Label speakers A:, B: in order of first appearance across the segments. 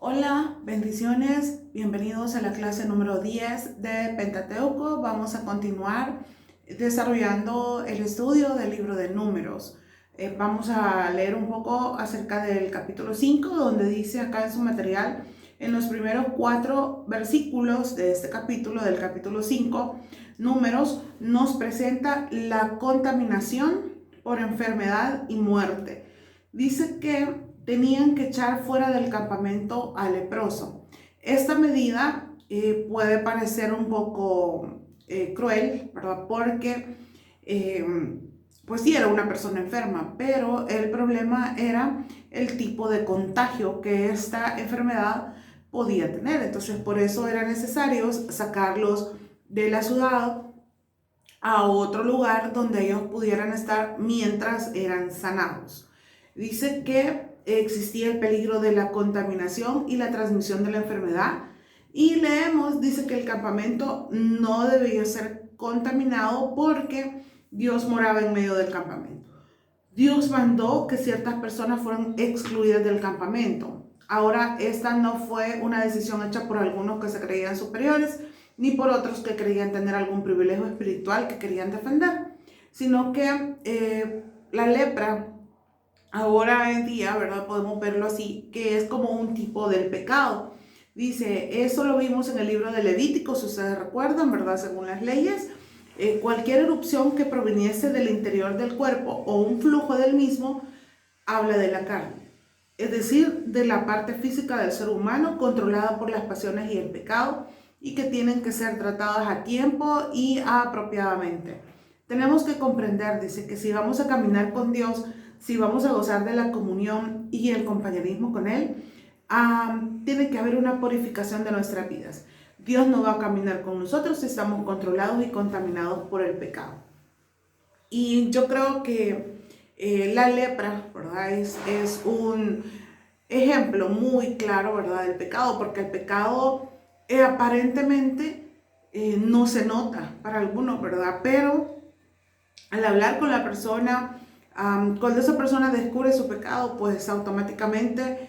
A: Hola, bendiciones, bienvenidos a la clase número 10 de Pentateuco. Vamos a continuar desarrollando el estudio del libro de Números. Vamos a leer un poco acerca del capítulo 5, donde dice acá en su material, en los primeros 4 versículos de este capítulo, del capítulo 5, Números, nos presenta la contaminación por enfermedad y muerte. Dice que tenían que echar fuera del campamento al leproso. Esta medida puede parecer un poco cruel, ¿verdad? Porque pues sí era una persona enferma, pero el problema era el tipo de contagio que esta enfermedad podía tener. Entonces por eso era necesario sacarlos de la ciudad a otro lugar donde ellos pudieran estar mientras eran sanados. Dice que existía el peligro de la contaminación y la transmisión de la enfermedad. Y leemos, dice que el campamento no debía ser contaminado porque Dios moraba en medio del campamento. Dios mandó que ciertas personas fueran excluidas del campamento. Ahora, esta no fue una decisión hecha por algunos que se creían superiores, ni por otros que creían tener algún privilegio espiritual que querían defender, sino que la lepra, ahora en día, ¿verdad? Podemos verlo así, que es como un tipo del pecado. Dice, eso lo vimos en el libro de Levítico, si ustedes recuerdan, ¿verdad? Según las leyes, cualquier erupción que proviniese del interior del cuerpo o un flujo del mismo, habla de la carne. Es decir, de la parte física del ser humano controlada por las pasiones y el pecado y que tienen que ser tratadas a tiempo y apropiadamente. Tenemos que comprender, dice, que si vamos a caminar con Dios, si vamos a gozar de la comunión y el compañerismo con Él, tiene que haber una purificación de nuestras vidas. Dios no va a caminar con nosotros si estamos controlados y contaminados por el pecado. Y yo creo que la lepra, ¿verdad? Es un ejemplo muy claro, ¿verdad? Del pecado, porque el pecado aparentemente no se nota para algunos, ¿verdad? Pero al hablar con la persona, cuando esa persona descubre su pecado, pues automáticamente,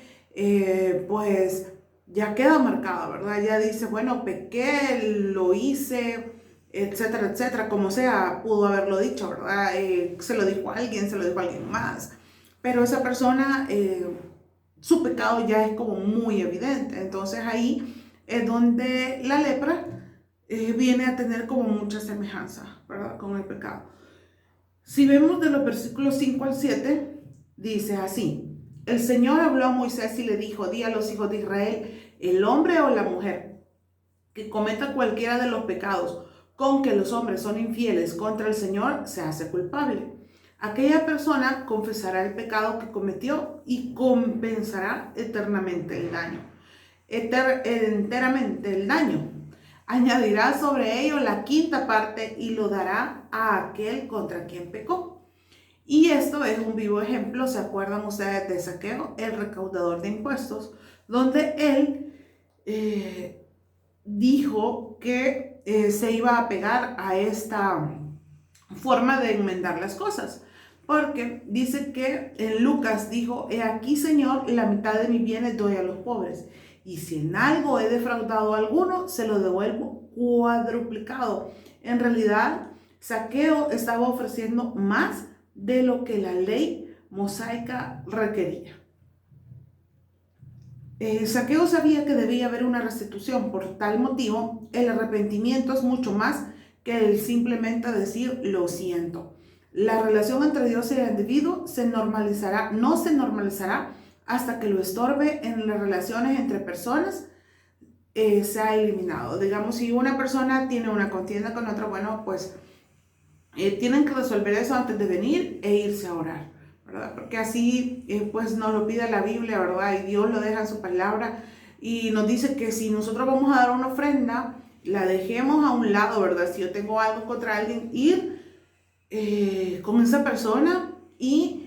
A: pues ya queda marcada, ¿verdad? Ya dice, bueno, pequé, lo hice, etcétera, etcétera, como sea, pudo haberlo dicho, ¿verdad? Se lo dijo a alguien, se lo dijo a alguien más, pero esa persona, su pecado ya es como muy evidente. Entonces ahí es donde la lepra viene a tener como mucha semejanza, ¿verdad? Con el pecado. Si vemos de los versículos 5 al 7, dice así: el Señor habló a Moisés y le dijo, di a los hijos de Israel, el hombre o la mujer que cometa cualquiera de los pecados con que los hombres son infieles contra el Señor, se hace culpable. Aquella persona confesará el pecado que cometió y compensará eternamente el daño. Enteramente el daño. Añadirá sobre ello la quinta parte y lo dará a aquel contra quien pecó. Y esto es un vivo ejemplo, ¿se acuerdan ustedes de Zaqueo, el recaudador de impuestos? Donde él dijo que se iba a pegar a esta forma de enmendar las cosas. Porque dice que en Lucas dijo, he aquí, Señor, la mitad de mis bienes doy a los pobres. Y si en algo he defraudado a alguno, se lo devuelvo cuadruplicado. En realidad, Zaqueo estaba ofreciendo más de lo que la ley mosaica requería. Zaqueo sabía que debía haber una restitución. Por tal motivo, el arrepentimiento es mucho más que el simplemente decir lo siento. La relación entre Dios y el individuo no se normalizará hasta que lo estorbe en las relaciones entre personas sea eliminado. Digamos, si una persona tiene una contienda con otra, bueno, pues tienen que resolver eso antes de venir e irse a orar, ¿verdad? Porque así pues nos lo pide la Biblia, ¿verdad? Y Dios lo deja en su palabra y nos dice que si nosotros vamos a dar una ofrenda, la dejemos a un lado, ¿verdad? Si yo tengo algo contra alguien, ir con esa persona y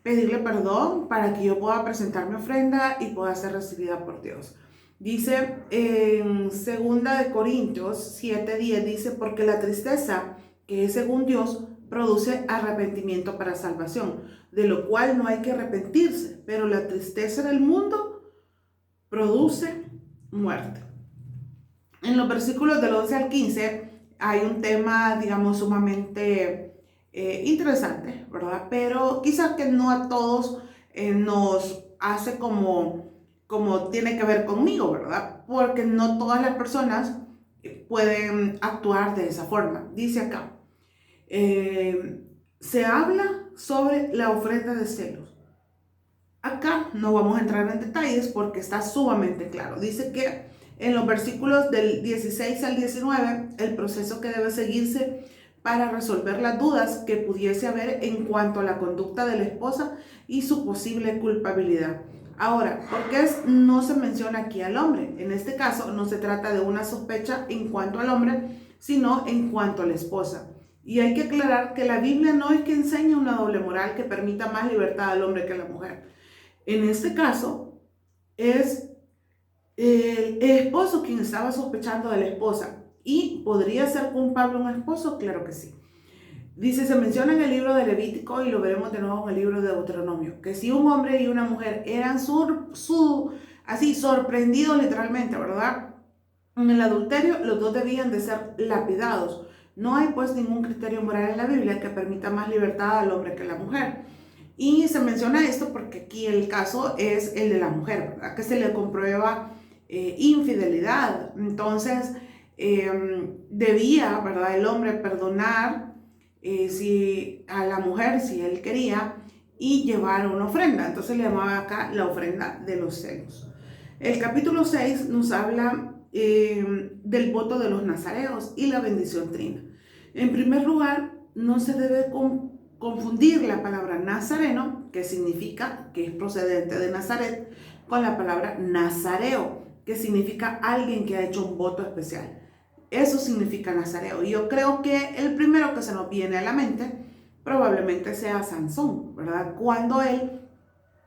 A: pedirle perdón para que yo pueda presentar mi ofrenda y pueda ser recibida por Dios. Dice en 2 Corintios 7:10, dice, porque la tristeza, que es según Dios, produce arrepentimiento para salvación, de lo cual no hay que arrepentirse, pero la tristeza del mundo produce muerte. En los versículos del 11 al 15 hay un tema, digamos, sumamente interesante, ¿verdad? Pero quizás que no a todos nos hace como tiene que ver conmigo, ¿verdad? Porque no todas las personas pueden actuar de esa forma. Dice acá, se habla sobre la ofrenda de celos. Acá no vamos a entrar en detalles porque está sumamente claro. Dice que en los versículos del 16 al 19, el proceso que debe seguirse para resolver las dudas que pudiese haber en cuanto a la conducta de la esposa y su posible culpabilidad. Ahora, ¿por qué no se menciona aquí al hombre? En este caso, no se trata de una sospecha en cuanto al hombre, sino en cuanto a la esposa. Y hay que aclarar que la Biblia no es que enseñe una doble moral que permita más libertad al hombre que a la mujer. En este caso, es el esposo quien estaba sospechando de la esposa. ¿Y podría ser culpable un esposo? Claro que sí. Dice, se menciona en el libro de Levítico y lo veremos de nuevo en el libro de Deuteronomio, que si un hombre y una mujer eran así sorprendidos literalmente, ¿verdad? En el adulterio, los dos debían de ser lapidados. No hay pues ningún criterio moral en la Biblia que permita más libertad al hombre que a la mujer. Y se menciona esto porque aquí el caso es el de la mujer, ¿verdad? Que se le comprueba infidelidad. Entonces, debía, ¿verdad?, el hombre perdonar si a la mujer, si él quería, y llevar una ofrenda. Entonces le llamaba acá la ofrenda de los celos. El capítulo 6 nos habla del voto de los nazareos y la bendición trina. En primer lugar, no se debe confundir la palabra nazareno, que significa que es procedente de Nazaret, con la palabra nazareo, que significa alguien que ha hecho un voto especial. Eso significa nazareo. Y yo creo que el primero que se nos viene a la mente probablemente sea Sansón, ¿verdad? Cuando él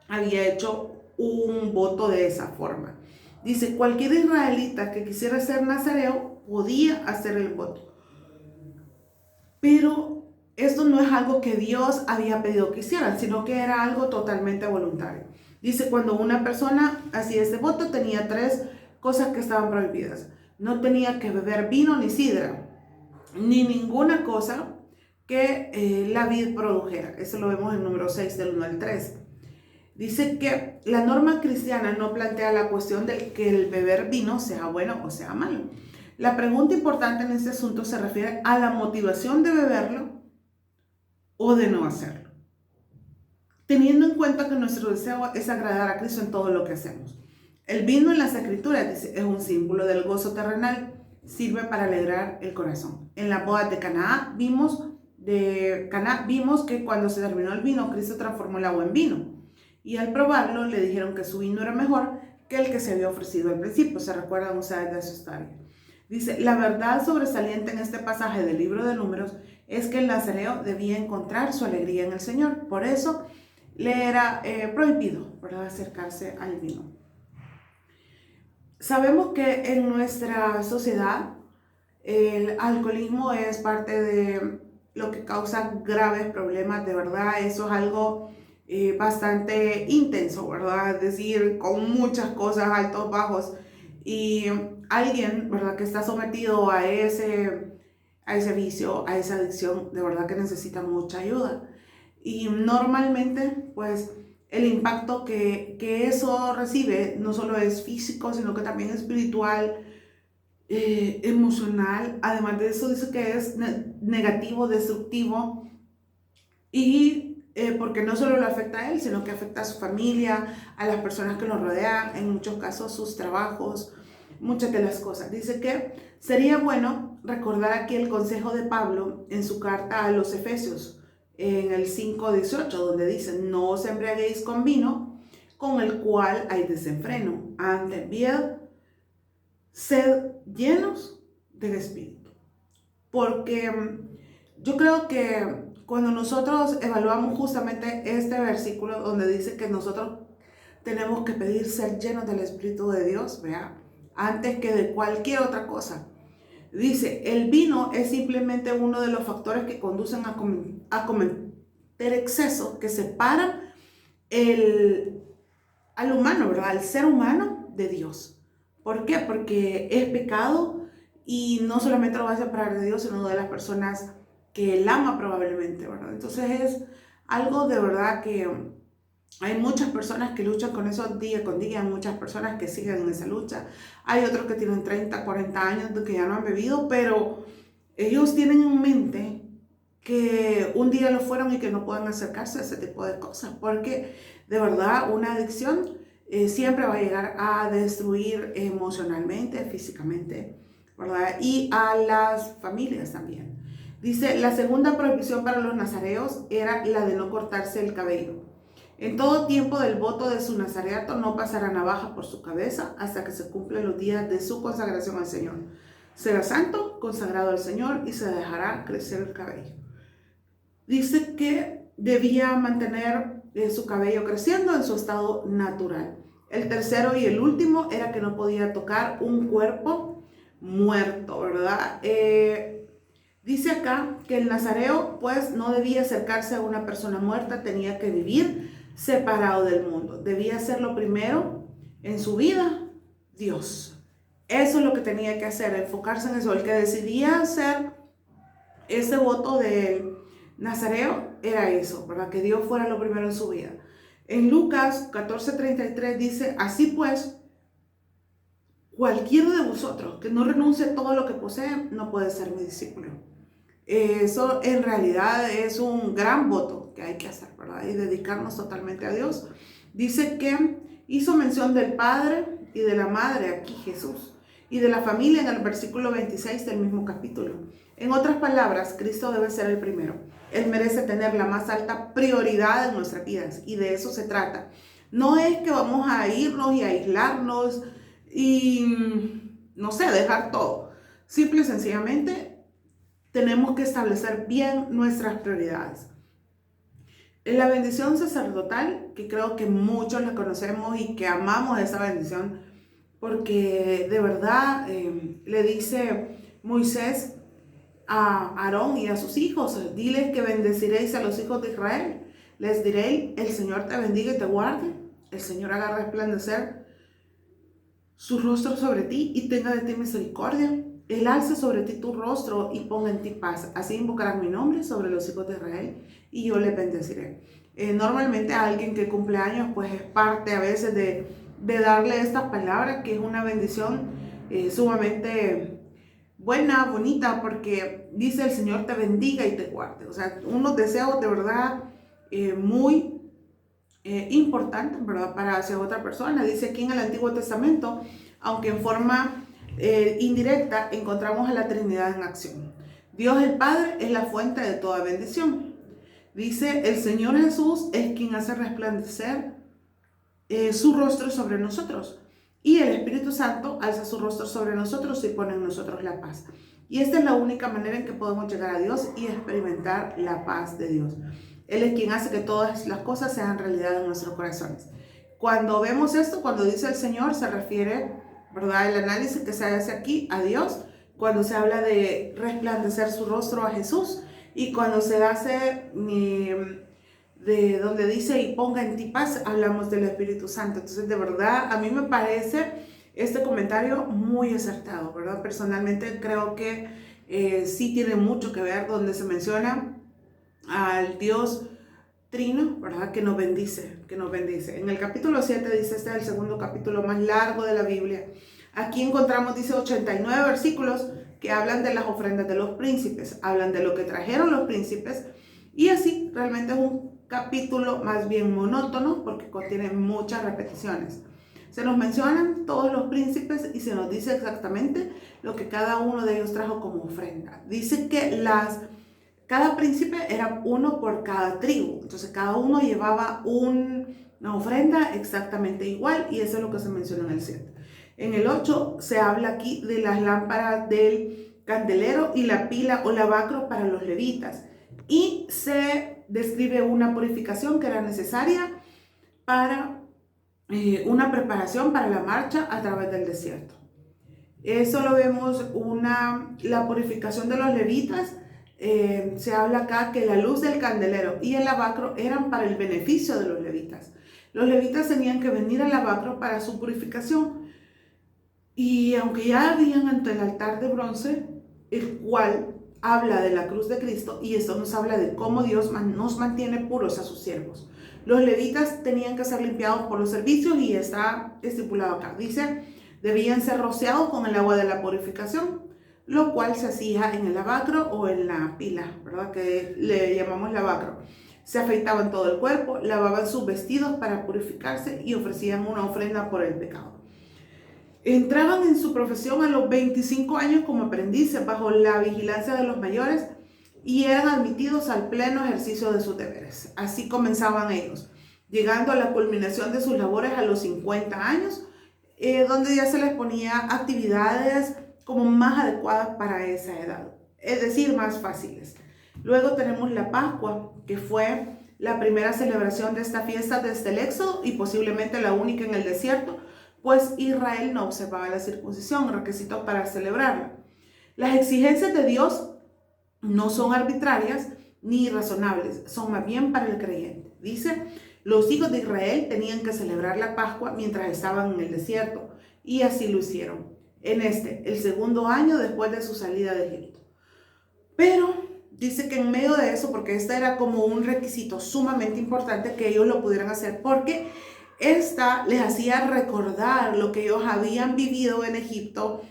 A: había hecho un voto de esa forma. Dice, cualquier israelita que quisiera ser nazareo podía hacer el voto. Pero esto no es algo que Dios había pedido que hicieran, sino que era algo totalmente voluntario. Dice, cuando una persona hacía este voto, tenía 3 cosas que estaban prohibidas. No tenía que beber vino ni sidra, ni ninguna cosa que la vid produjera. Eso lo vemos en número 6 del 1 al 3. Dice que la norma cristiana no plantea la cuestión de que el beber vino sea bueno o sea malo. La pregunta importante en este asunto se refiere a la motivación de beberlo o de no hacerlo, teniendo en cuenta que nuestro deseo es agradar a Cristo en todo lo que hacemos. El vino en las Escrituras, dice, es un símbolo del gozo terrenal, sirve para alegrar el corazón. En las bodas de Caná vimos que cuando se terminó el vino, Cristo transformó el agua en vino. Y al probarlo, le dijeron que su vino era mejor que el que se había ofrecido al principio. ¿Se recuerdan ustedes de esa historia? Dice, la verdad sobresaliente en este pasaje del libro de Números es que el nazareo debía encontrar su alegría en el Señor. Por eso le era prohibido, ¿verdad?, acercarse al vino. Sabemos que en nuestra sociedad el alcoholismo es parte de lo que causa graves problemas, de verdad. Eso es algo bastante intenso, ¿verdad? Es decir, con muchas cosas, altos, bajos. Y alguien, ¿verdad?, que está sometido a ese vicio, a esa adicción, de verdad que necesita mucha ayuda. Y normalmente, pues, el impacto que eso recibe no solo es físico, sino que también es espiritual, emocional. Además de eso, dice que es negativo, destructivo, y porque no solo lo afecta a él, sino que afecta a su familia, a las personas que lo rodean, en muchos casos sus trabajos, muchas de las cosas. Dice que sería bueno recordar aquí el consejo de Pablo en su carta a los Efesios, en el 5:18, donde dice, no os embriaguéis con vino, con el cual hay desenfreno, antes bien, sed llenos del Espíritu. Porque yo creo que cuando nosotros evaluamos justamente este versículo donde dice que nosotros tenemos que pedir ser llenos del Espíritu de Dios, ¿verdad?, antes que de cualquier otra cosa. Dice, el vino es simplemente uno de los factores que conducen a cometer excesos, que separan al humano, ¿verdad? Al ser humano de Dios. ¿Por qué? Porque es pecado y no solamente lo va a separar de Dios, sino de las personas que él ama probablemente, ¿verdad? Entonces es algo de verdad que hay muchas personas que luchan con eso día con día, muchas personas que siguen en esa lucha. Hay otros que tienen 30, 40 años de que ya no han bebido, pero ellos tienen en mente que un día lo fueron y que no pueden acercarse a ese tipo de cosas, porque de verdad una adicción siempre va a llegar a destruir emocionalmente, físicamente, ¿verdad? Y a las familias también. Dice, la segunda prohibición para los nazareos era la de no cortarse el cabello. En todo tiempo del voto de su nazareato no pasará navaja por su cabeza hasta que se cumplan los días de su consagración al Señor. Será santo, consagrado al Señor, y se dejará crecer el cabello. Dice que debía mantener su cabello creciendo en su estado natural. El tercero y el último era que no podía tocar un cuerpo muerto, ¿verdad? Dice acá que el nazareo pues no debía acercarse a una persona muerta, tenía que vivir separado del mundo. Debía ser lo primero en su vida, Dios. Eso es lo que tenía que hacer, enfocarse en eso. El que decidía hacer ese voto del nazareo era eso, ¿verdad? Que Dios fuera lo primero en su vida. En Lucas 14:33 dice, así pues, cualquiera de vosotros que no renuncie a todo lo que posee, no puede ser mi discípulo. Eso en realidad es un gran voto que hay que hacer, ¿verdad? Y dedicarnos totalmente a Dios. Dice que hizo mención del padre y de la madre aquí Jesús, y de la familia en el versículo 26 del mismo capítulo. En otras palabras, Cristo debe ser el primero. Él merece tener la más alta prioridad en nuestras vidas, y de eso se trata. No es que vamos a irnos y a aislarnos y, no sé, dejar todo. Simple y sencillamente tenemos que establecer bien nuestras prioridades. En la bendición sacerdotal, que creo que muchos la conocemos y que amamos esa bendición, porque de verdad le dice Moisés a Aarón y a sus hijos, diles que bendeciréis a los hijos de Israel. Les diré, el Señor te bendiga y te guarde, el Señor haga resplandecer su rostro sobre ti y tenga de ti misericordia. Él alce sobre ti tu rostro y ponga en ti paz. Así invocarán mi nombre sobre los hijos de Israel y yo les bendeciré. Normalmente a alguien que cumple años pues es parte a veces de darle estas palabras, que es una bendición sumamente buena, bonita, porque dice el Señor te bendiga y te guarde. O sea, unos deseos de verdad muy importantes, ¿verdad? Para hacia otra persona. Dice aquí en el Antiguo Testamento, aunque en forma indirecta, encontramos a la Trinidad en acción. Dios el Padre es la fuente de toda bendición. Dice, el Señor Jesús es quien hace resplandecer su rostro sobre nosotros. Y el Espíritu Santo alza su rostro sobre nosotros y pone en nosotros la paz. Y esta es la única manera en que podemos llegar a Dios y experimentar la paz de Dios. Él es quien hace que todas las cosas sean realidad en nuestros corazones. Cuando vemos esto, cuando dice el Señor, se refiere, ¿verdad? El análisis que se hace aquí a Dios, cuando se habla de resplandecer su rostro a Jesús, y cuando se hace de donde dice y ponga en ti paz, hablamos del Espíritu Santo. Entonces, de verdad, a mí me parece este comentario muy acertado, ¿verdad? Personalmente creo que sí tiene mucho que ver donde se menciona al Dios Trino, ¿verdad? Que nos bendice, que nos bendice. En el capítulo 7 dice, este es el segundo capítulo más largo de la Biblia. Aquí encontramos, dice, 89 versículos que hablan de las ofrendas de los príncipes, hablan de lo que trajeron los príncipes, y así realmente es un capítulo más bien monótono porque contiene muchas repeticiones. Se nos mencionan todos los príncipes y se nos dice exactamente lo que cada uno de ellos trajo como ofrenda. Dice que cada príncipe era uno por cada tribu, entonces cada uno llevaba una ofrenda exactamente igual, y eso es lo que se menciona en el 7. En el 8 se habla aquí de las lámparas del candelero y la pila o lavacro para los levitas, y se describe una purificación que era necesaria para una preparación para la marcha a través del desierto. Eso lo vemos, la purificación de los levitas. Se habla acá que la luz del candelero y el lavacro eran para el beneficio de los levitas. los levitas tenían que venir al lavacro para su purificación. Y aunque ya habían ante el altar de bronce, el cual habla de la cruz de Cristo, y esto nos habla de cómo Dios nos mantiene puros a sus siervos. Los levitas tenían que ser limpiados por los servicios y está estipulado acá. Dice, debían ser rociados con el agua de la purificación, lo cual se hacía en el lavacro o en la pila, ¿verdad? Que le llamamos lavacro. Se afeitaban todo el cuerpo, lavaban sus vestidos para purificarse y ofrecían una ofrenda por el pecado. Entraban en su profesión a los 25 años como aprendices bajo la vigilancia de los mayores y eran admitidos al pleno ejercicio de sus deberes. Así comenzaban ellos, llegando a la culminación de sus labores a los 50 años, donde ya se les ponía actividades como más adecuadas para esa edad, es decir, más fáciles. Luego tenemos la Pascua, que fue la primera celebración de esta fiesta desde el Éxodo y posiblemente la única en el desierto, pues Israel no observaba la circuncisión, requisito para celebrarla. Las exigencias de Dios no son arbitrarias ni irrazonables, son más bien para el creyente. Dice, los hijos de Israel tenían que celebrar la Pascua mientras estaban en el desierto, y así lo hicieron, el segundo año después de su salida de Egipto. Pero dice que en medio de eso, porque este era como un requisito sumamente importante que ellos lo pudieran hacer, porque esta les hacía recordar lo que ellos habían vivido en Egipto,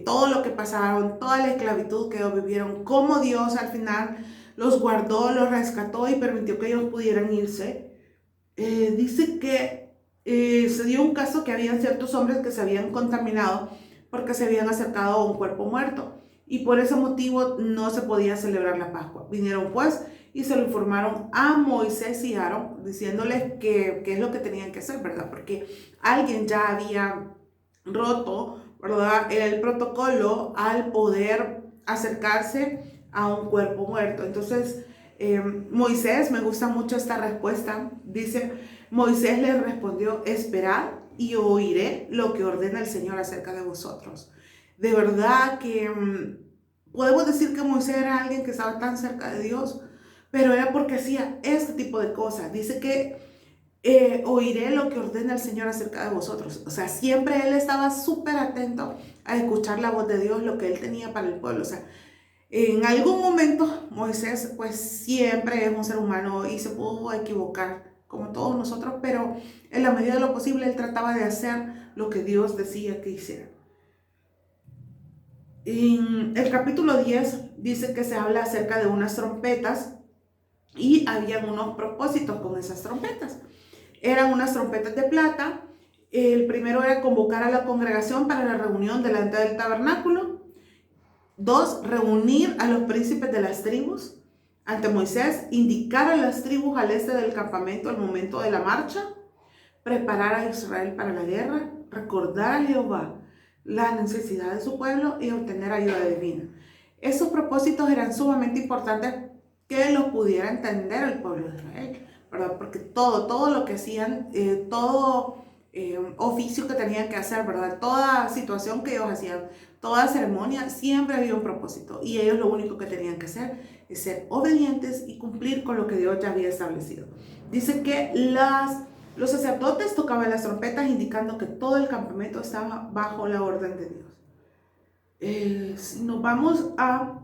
A: todo lo que pasaron, toda la esclavitud que ellos vivieron, cómo Dios al final los guardó, los rescató y permitió que ellos pudieran irse. Dice que se dio un caso que habían ciertos hombres que se habían contaminado porque se habían acercado a un cuerpo muerto y por ese motivo no se podía celebrar la Pascua. Vinieron pues y se lo informaron a Moisés y Aarón, diciéndoles qué es lo que tenían que hacer, ¿verdad? Porque alguien ya había roto, ¿verdad?, el protocolo al poder acercarse a un cuerpo muerto. Entonces, Moisés, me gusta mucho esta respuesta, dice, Moisés les respondió, esperad y oiré lo que ordena el Señor acerca de vosotros. De verdad que podemos decir que Moisés era alguien que estaba tan cerca de Dios, pero era porque hacía este tipo de cosas. Dice que oiré lo que ordena el Señor acerca de vosotros. O sea, siempre él estaba súper atento a escuchar la voz de Dios, lo que él tenía para el pueblo. O sea, en algún momento Moisés pues siempre es un ser humano y se pudo equivocar como todos nosotros, pero en la medida de lo posible él trataba de hacer lo que Dios decía que hiciera. En el capítulo 10 dice que se habla acerca de unas trompetas y habían unos propósitos con esas trompetas. Eran unas trompetas de plata. El primero era convocar a la congregación para la reunión delante del tabernáculo. 2, reunir a los príncipes de las tribus ante Moisés, indicar a las tribus al este del campamento al momento de la marcha, preparar a Israel para la guerra, recordar a Jehová la necesidad de su pueblo y obtener ayuda divina. Esos propósitos eran sumamente importantes que los pudiera entender el pueblo de Israel, ¿verdad? Porque todo lo que hacían, todo oficio que tenían que hacer, ¿verdad? Toda situación que ellos hacían, toda ceremonia, siempre había un propósito y ellos lo único que tenían que hacer es ser obedientes y cumplir con lo que Dios ya había establecido. Dice que los sacerdotes tocaban las trompetas indicando que todo el campamento estaba bajo la orden de Dios. Si nos vamos a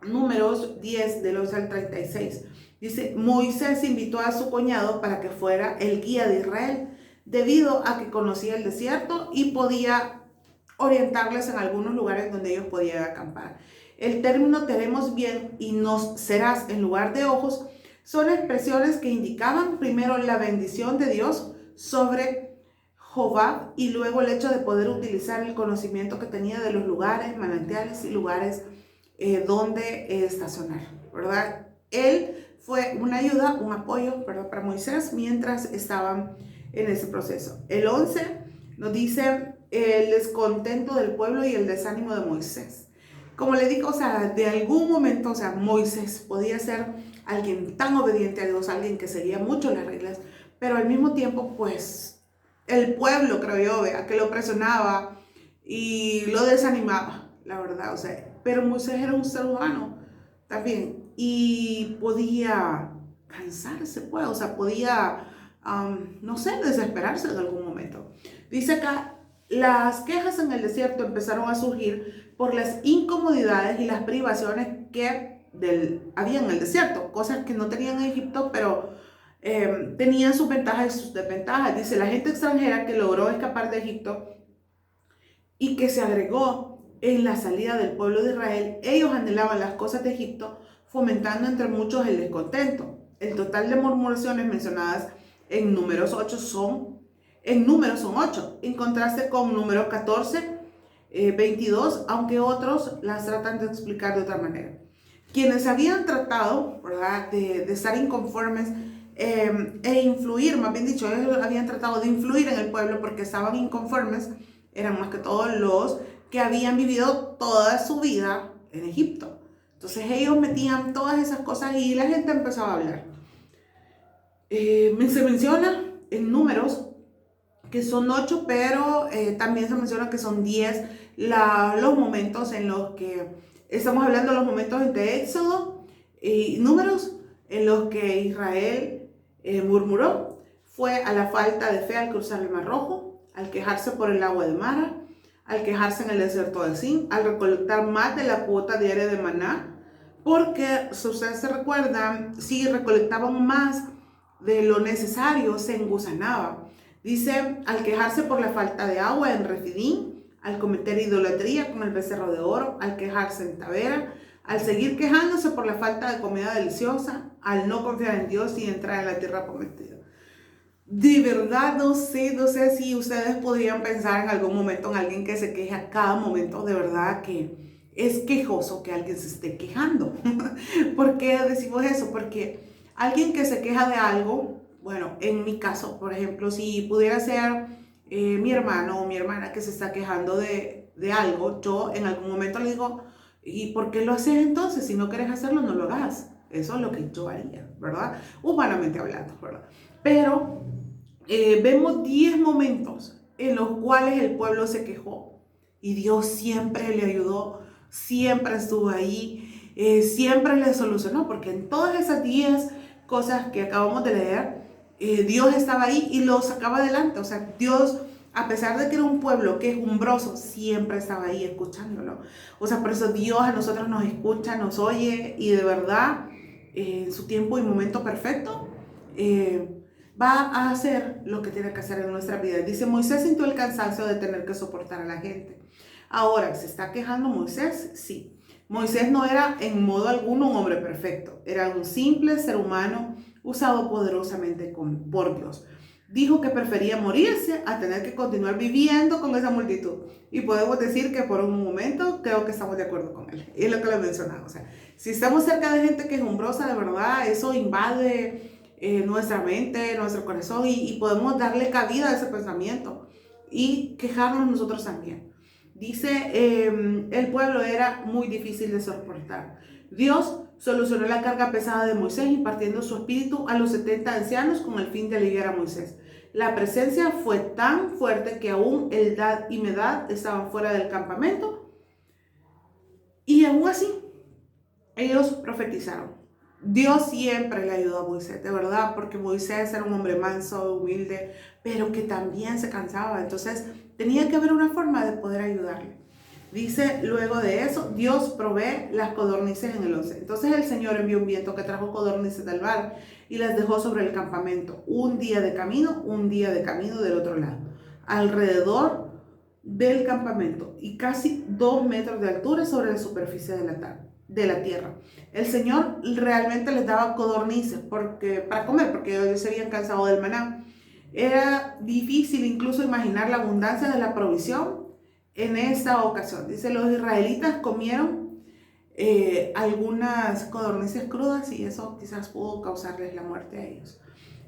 A: Números 10 del 11 al 36, dice, Moisés invitó a su cuñado para que fuera el guía de Israel, debido a que conocía el desierto y podía orientarles en algunos lugares donde ellos podían acampar. El término te haremos bien y nos serás en lugar de ojos son expresiones que indicaban primero la bendición de Dios sobre Jobab y luego el hecho de poder utilizar el conocimiento que tenía de los lugares, manantiales y lugares donde estacionar, ¿verdad? Él fue una ayuda, un apoyo, ¿verdad?, para Moisés mientras estaban en ese proceso. El 11 nos dice el descontento del pueblo y el desánimo de Moisés. Como le digo, o sea, de algún momento, o sea, Moisés podía ser alguien tan obediente a Dios, alguien que seguía mucho las reglas, pero al mismo tiempo, pues, el pueblo, creo yo, vea, que lo presionaba y lo desanimaba, la verdad, o sea, pero Moisés era un ser humano también y podía cansarse, pues, o sea, podía no sé, desesperarse en algún momento. Dice acá, las quejas en el desierto empezaron a surgir por las incomodidades y las privaciones que había en el desierto, cosas que no tenían en Egipto, pero tenían sus ventajas y sus desventajas. Dice, la gente extranjera que logró escapar de Egipto y que se agregó en la salida del pueblo de Israel, ellos anhelaban las cosas de Egipto, fomentando entre muchos el descontento. El total de murmuraciones mencionadas en números 8 son 8, en contraste con números 14, 22, aunque otros las tratan de explicar de otra manera. Quienes habían tratado, ¿verdad?, de estar inconformes e influir, más bien dicho, ellos habían tratado de influir en el pueblo porque estaban inconformes, eran más que todos los que habían vivido toda su vida en Egipto. Entonces ellos metían todas esas cosas y la gente empezaba a hablar. Se menciona en números que son 8, pero también se menciona que son 10 los momentos en los que estamos hablando, los momentos de Éxodo y números en los que Israel murmuró. Fue a la falta de fe al cruzar el Mar Rojo, al quejarse por el agua de Mara, al quejarse en el desierto de Sin, al recolectar más de la cuota diaria de maná, porque si ustedes se recuerdan, si recolectaban más de lo necesario, se engusanaba. Dice, al quejarse por la falta de agua en Refidín, al cometer idolatría con el becerro de oro, al quejarse en Tabera, al seguir quejándose por la falta de comida deliciosa, al no confiar en Dios y entrar en la tierra prometida. De verdad, no sé si ustedes podrían pensar en algún momento en alguien que se queja cada momento. De verdad que es quejoso que alguien se esté quejando. ¿Por qué decimos eso? Porque alguien que se queja de algo, bueno, en mi caso, por ejemplo, si pudiera ser mi hermano o mi hermana que se está quejando de algo, yo en algún momento le digo, ¿y por qué lo haces entonces? Si no quieres hacerlo, no lo hagas. Eso es lo que yo haría, ¿verdad? Humanamente hablando, ¿verdad? Pero vemos 10 momentos en los cuales el pueblo se quejó y Dios siempre le ayudó, siempre estuvo ahí, siempre le solucionó, porque en todas esas 10 cosas que acabamos de leer, Dios estaba ahí y lo sacaba adelante. O sea, Dios, a pesar de que era un pueblo quejumbroso, siempre estaba ahí escuchándolo. O sea, por eso Dios a nosotros nos escucha, nos oye y de verdad, en su tiempo y momento perfecto, va a hacer lo que tiene que hacer en nuestra vida. Dice, Moisés sintió el cansancio de tener que soportar a la gente. Ahora, ¿se está quejando Moisés? Sí. Moisés no era en modo alguno un hombre perfecto. Era un simple ser humano usado poderosamente por Dios. Dijo que prefería morirse a tener que continuar viviendo con esa multitud. Y podemos decir que por un momento creo que estamos de acuerdo con él. Es lo que le mencionaba. O sea, si estamos cerca de gente quejumbrosa, de verdad, eso invade nuestra mente, nuestro corazón y podemos darle cabida a ese pensamiento y quejarnos nosotros también. Dice, el pueblo era muy difícil de soportar. Dios solucionó la carga pesada de Moisés impartiendo su espíritu a los 70 ancianos con el fin de aliviar a Moisés. La presencia fue tan fuerte que aún Eldad y Medad estaban fuera del campamento y aún así ellos profetizaron. Dios siempre le ayudó a Moisés, de verdad, porque Moisés era un hombre manso, humilde, pero que también se cansaba. Entonces tenía que haber una forma de poder ayudarle. Dice luego de eso, Dios provee las codornices en el 11. Entonces el Señor envió un viento que trajo codornices del mar y las dejó sobre el campamento. Un día de camino del otro lado, alrededor del campamento y casi 2 metros de altura sobre la superficie de la tierra. El Señor realmente les daba codornices para comer, porque ellos se habían cansado del maná. Era difícil incluso imaginar la abundancia de la provisión en esta ocasión. Dice, los israelitas comieron algunas codornices crudas y eso quizás pudo causarles la muerte a ellos.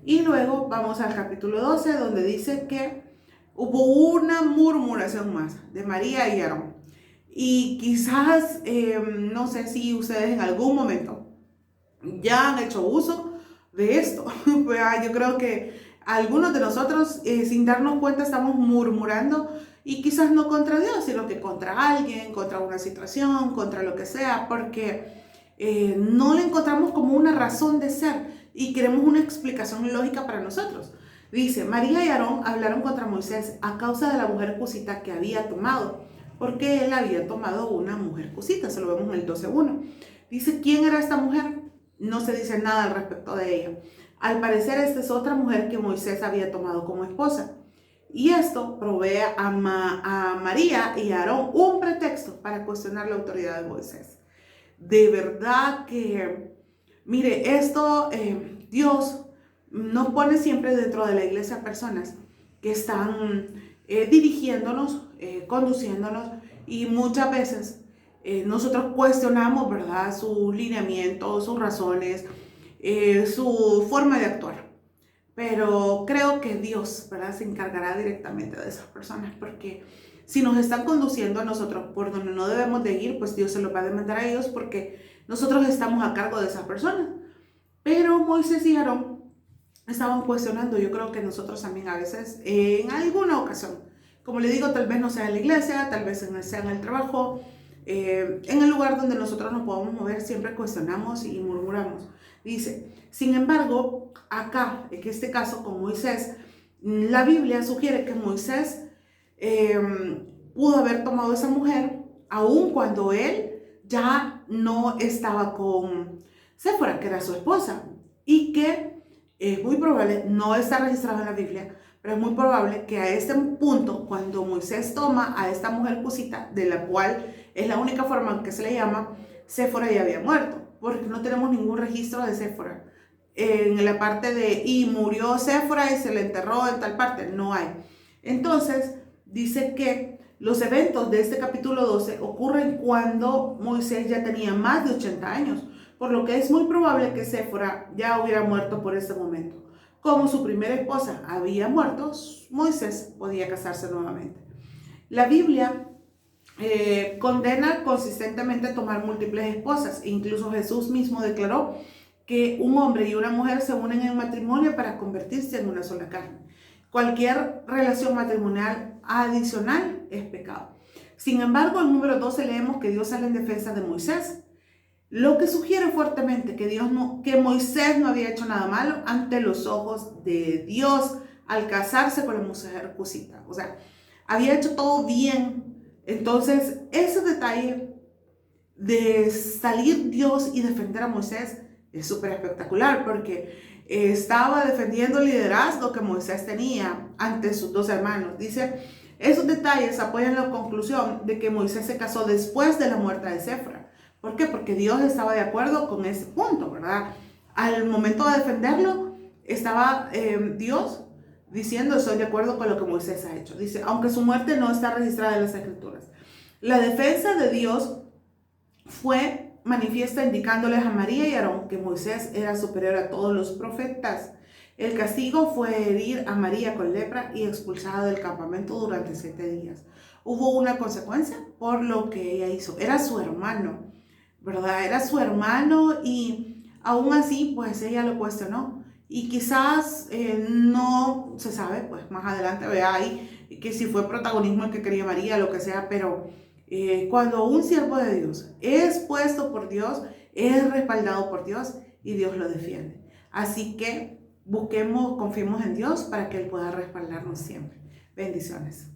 A: Y luego vamos al capítulo 12, donde dice que hubo una murmuración más de María y Aarón. Y quizás, no sé si ustedes en algún momento ya han hecho uso de esto. Yo creo que algunos de nosotros, sin darnos cuenta, estamos murmurando y quizás no contra Dios, sino que contra alguien, contra una situación, contra lo que sea, porque no le encontramos como una razón de ser y queremos una explicación lógica para nosotros. Dice, María y Aarón hablaron contra Moisés a causa de la mujer cusita que había tomado, porque él había tomado una mujer cusita, se lo vemos en el 12:1. Dice, ¿quién era esta mujer? No se dice nada al respecto de ella. Al parecer, esta es otra mujer que Moisés había tomado como esposa. Y esto provee a María y a Aarón un pretexto para cuestionar la autoridad de Moisés. De verdad que, mire, esto Dios nos pone siempre dentro de la iglesia personas que están dirigiéndonos, conduciéndonos, y muchas veces nosotros cuestionamos, ¿verdad?, sus lineamientos, sus razones, su forma de actuar. Pero creo que Dios, ¿verdad?, se encargará directamente de esas personas, porque si nos están conduciendo a nosotros por donde no debemos de ir, pues Dios se los va a demandar a ellos, porque nosotros estamos a cargo de esas personas. Pero Moisés y Aarón estaban cuestionando. Yo creo que nosotros también a veces, en alguna ocasión, como le digo, tal vez no sea en la iglesia, tal vez sea en el trabajo, en el lugar donde nosotros nos podamos mover, siempre cuestionamos y murmuramos. Dice, sin embargo, acá, en este caso con Moisés, la Biblia sugiere que Moisés pudo haber tomado esa mujer aun cuando él ya no estaba con Séfora, que era su esposa, y que es muy probable, no está registrado en la Biblia, pero es muy probable que a este punto, cuando Moisés toma a esta mujer cusita, de la cual es la única forma en que se le llama, Séfora ya había muerto, porque no tenemos ningún registro de Séfora. En la parte de, y murió Séfora y se le enterró en tal parte, no hay. Entonces, dice que los eventos de este capítulo 12 ocurren cuando Moisés ya tenía más de 80 años, por lo que es muy probable que Séfora ya hubiera muerto por ese momento. Como su primera esposa había muerto, Moisés podía casarse nuevamente. La Biblia condena consistentemente tomar múltiples esposas. Incluso Jesús mismo declaró que un hombre y una mujer se unen en matrimonio para convertirse en una sola carne. Cualquier relación matrimonial adicional es pecado. Sin embargo, en número 12 leemos que Dios sale en defensa de Moisés, lo que sugiere fuertemente que Moisés no había hecho nada malo ante los ojos de Dios al casarse con la mujer cusita. O sea, había hecho todo bien. Entonces, ese detalle de salir Dios y defender a Moisés es súper espectacular, porque estaba defendiendo el liderazgo que Moisés tenía ante sus dos hermanos. Dice, esos detalles apoyan la conclusión de que Moisés se casó después de la muerte de Séfora. ¿Por qué? Porque Dios estaba de acuerdo con ese punto, ¿verdad? Al momento de defenderlo, estaba Dios diciendo, estoy de acuerdo con lo que Moisés ha hecho. Dice, aunque su muerte no está registrada en las Escrituras. La defensa de Dios fue manifiesta indicándoles a María y Aarón que Moisés era superior a todos los profetas. El castigo fue herir a María con lepra y expulsada del campamento durante 7 días. Hubo una consecuencia por lo que ella hizo. Era su hermano, ¿verdad? Era su hermano, y aún así, pues ella lo cuestionó. Y quizás no se sabe, pues más adelante vea ahí que si fue protagonismo el que quería María, lo que sea, pero cuando un siervo de Dios es puesto por Dios, es respaldado por Dios y Dios lo defiende. Así que busquemos, confiemos en Dios para que Él pueda respaldarnos siempre. Bendiciones.